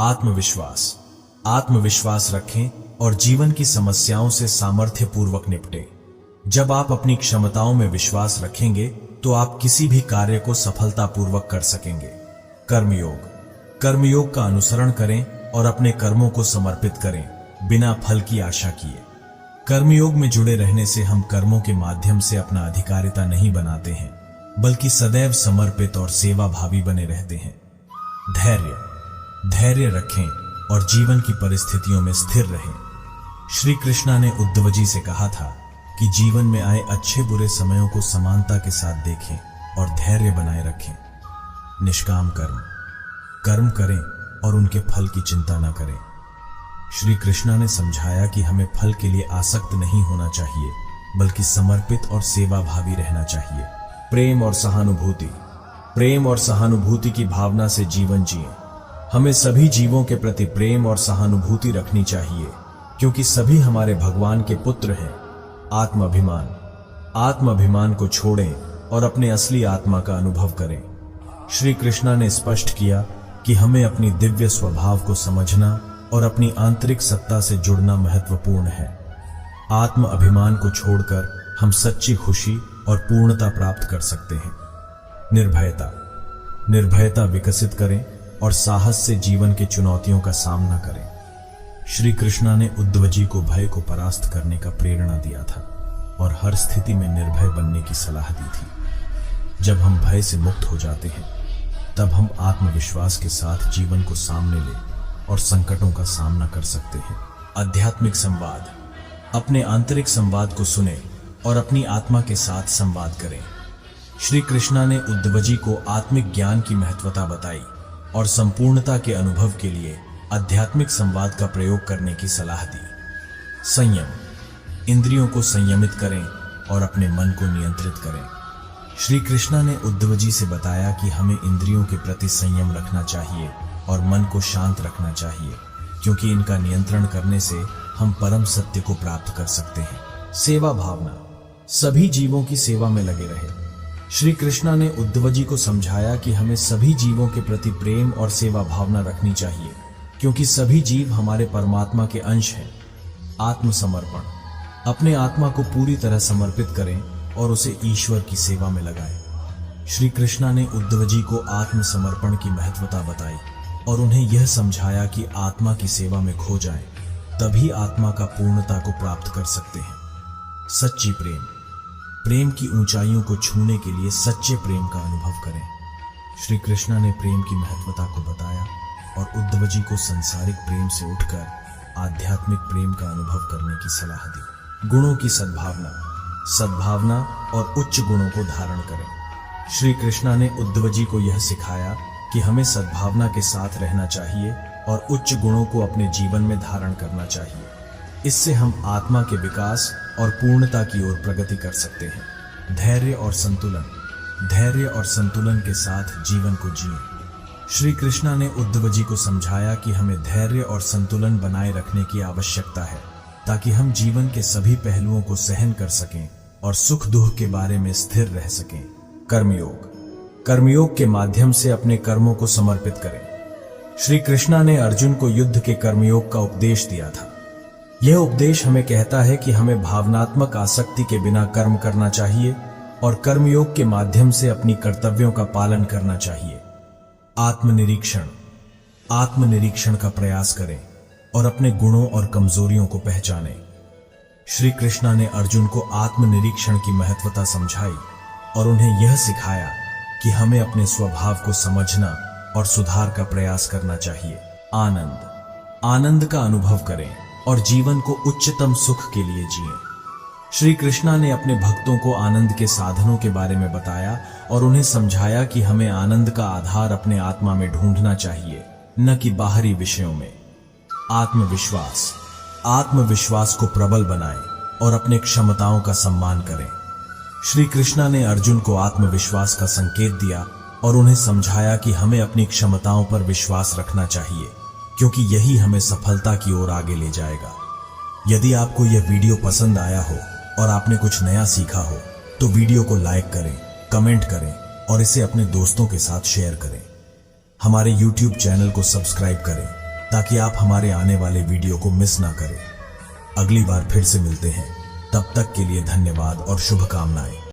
आत्मविश्वास। आत्मविश्वास रखें और जीवन की समस्याओं से सामर्थ्यपूर्वक निपटें। जब आप अपनी क्षमताओं में विश्वास रखेंगे तो आप किसी भी कार्य को सफलतापूर्वक कर सकेंगे। कर्मयोग। कर्मयोग का अनुसरण करें और अपने कर्मों को समर्पित करें बिना फल की आशा किए। कर्मयोग में जुड़े रहने से हम कर्मों के माध्यम से अपना अधिकारिता नहीं बनाते हैं, बल्कि सदैव समर्पित और सेवाभावी बने रहते हैं। धैर्य। धैर्य रखें और जीवन की परिस्थितियों में स्थिर रहें। श्री कृष्णा ने उद्धव जी से कहा था कि जीवन में आए अच्छे बुरे समयों को समानता के साथ देखें और धैर्य बनाए रखें। निष्काम कर्म। कर्म करें और उनके फल की चिंता न करें। श्री कृष्णा ने समझाया कि हमें फल के लिए आसक्त नहीं होना चाहिए, बल्कि समर्पित और सेवाभावी रहना चाहिए। प्रेम और सहानुभूति। प्रेम और सहानुभूति की भावना से जीवन जिएं। हमें सभी जीवों के प्रति प्रेम और सहानुभूति रखनी चाहिए, क्योंकि सभी हमारे भगवान के पुत्र हैं। आत्माभिमान। आत्माभिमान को छोड़ें और अपने असली आत्मा का अनुभव करें। श्री कृष्णा ने स्पष्ट किया कि हमें अपनी दिव्य स्वभाव को समझना और अपनी आंतरिक सत्ता से जुड़ना महत्वपूर्ण है। आत्म अभिमान को छोड़कर हम सच्ची खुशी और पूर्णता प्राप्त कर सकते हैं। निर्भयता। निर्भयता विकसित करें और साहस से जीवन की चुनौतियों का सामना करें। श्री कृष्णा ने उद्धव जी को भय को परास्त करने का प्रेरणा दिया था और हर स्थिति में निर्भय बनने की सलाह दी थी। जब हम भय से मुक्त हो जाते हैं, तब हम आत्मविश्वास के साथ जीवन को सामने ले और संकटों का सामना कर सकते हैं। आध्यात्मिक संवाद। अपने आंतरिक संवाद को सुने और अपनी आत्मा के साथ संवाद करें। श्री कृष्णा ने उद्धव जी को आत्मिक ज्ञान की महत्वता बताई और संपूर्णता के अनुभव के लिए आध्यात्मिक संवाद का प्रयोग करने की सलाह दी। संयम। इंद्रियों को संयमित करें और अपने मन को नियंत्रित करें। श्री कृष्णा ने उद्धव जी से बताया कि हमें इंद्रियों के प्रति संयम रखना चाहिए और मन को शांत रखना चाहिए, क्योंकि इनका नियंत्रण करने से हम परम सत्य को प्राप्त कर सकते हैं। सेवा भावना। सभी जीवों की सेवा में लगे रहे। श्री कृष्णा ने उद्धव जी को समझाया कि हमें सभी जीवों के प्रति प्रेम और सेवा भावना रखनी चाहिए, क्योंकि सभी जीव हमारे परमात्मा के अंश हैं। आत्मसमर्पण। अपने आत्मा को पूरी तरह समर्पित करें और उसे ईश्वर की सेवा में लगाएं। श्री कृष्णा ने उद्धव जी को आत्मसमर्पण की महत्वता बताई और उन्हें यह समझाया कि आत्मा की सेवा में खो जाएं, तभी आत्मा का पूर्णता को प्राप्त कर सकते हैं। सच्ची प्रेम। प्रेम की ऊंचाइयों को छूने के लिए सच्चे प्रेम का अनुभव करें। श्री कृष्णा ने प्रेम की महत्वता को बताया और उद्धव जी को संसारिक प्रेम से उठकर आध्यात्मिक प्रेम का अनुभव करने की सलाह दी। गुणों की सद्भावना। सद्भावना और उच्च गुणों को धारण करें। श्री कृष्णा ने उद्धव जी को यह सिखाया कि हमें सद्भावना के साथ रहना चाहिए और उच्च गुणों को अपने जीवन में धारण करना चाहिए। इससे हम आत्मा के विकास और पूर्णता की ओर प्रगति कर सकते हैं। धैर्य और संतुलन। धैर्य और संतुलन के साथ जीवन को जिएं। श्री कृष्णा ने उद्धव जी को समझाया कि हमें धैर्य और संतुलन बनाए रखने की आवश्यकता है, ताकि हम जीवन के सभी पहलुओं को सहन कर सकें और सुख दुख के बारे में स्थिर रह सकें। कर्मयोग। कर्मयोग के माध्यम से अपने कर्मों को समर्पित करें। श्री कृष्णा ने अर्जुन को युद्ध के कर्मयोग का उपदेश दिया था। यह उपदेश हमें कहता है कि हमें भावनात्मक आसक्ति के बिना कर्म करना चाहिए और कर्मयोग के माध्यम से अपनी कर्तव्यों का पालन करना चाहिए। आत्मनिरीक्षण। आत्मनिरीक्षण का प्रयास करें और अपने गुणों और कमजोरियों को पहचानें। श्री कृष्णा ने अर्जुन को आत्मनिरीक्षण की महत्वता समझाई और उन्हें यह सिखाया कि हमें अपने स्वभाव को समझना और सुधार का प्रयास करना चाहिए। आनंद। आनंद का अनुभव करें और जीवन को उच्चतम सुख के लिए जिएं। श्री कृष्णा ने अपने भक्तों को आनंद के साधनों के बारे में बताया और उन्हें समझाया कि हमें आनंद का आधार अपने आत्मा में ढूंढना चाहिए, न कि बाहरी विषयों में। आत्मविश्वास। आत्मविश्वास को प्रबल बनाएं और अपने क्षमताओं का सम्मान करें। श्री कृष्णा ने अर्जुन को आत्मविश्वास का संकेत दिया और उन्हें समझाया कि हमें अपनी क्षमताओं पर विश्वास रखना चाहिए, क्योंकि यही हमें सफलता की ओर आगे ले जाएगा। यदि आपको यह वीडियो पसंद आया हो और आपने कुछ नया सीखा हो, तो वीडियो को लाइक करें, कमेंट करें और इसे अपने दोस्तों के साथ शेयर करें। हमारे YouTube चैनल को सब्सक्राइब करें ताकि आप हमारे आने वाले वीडियो को मिस ना करें। अगली बार फिर से मिलते हैं, तब तक के लिए धन्यवाद और शुभकामनाएं।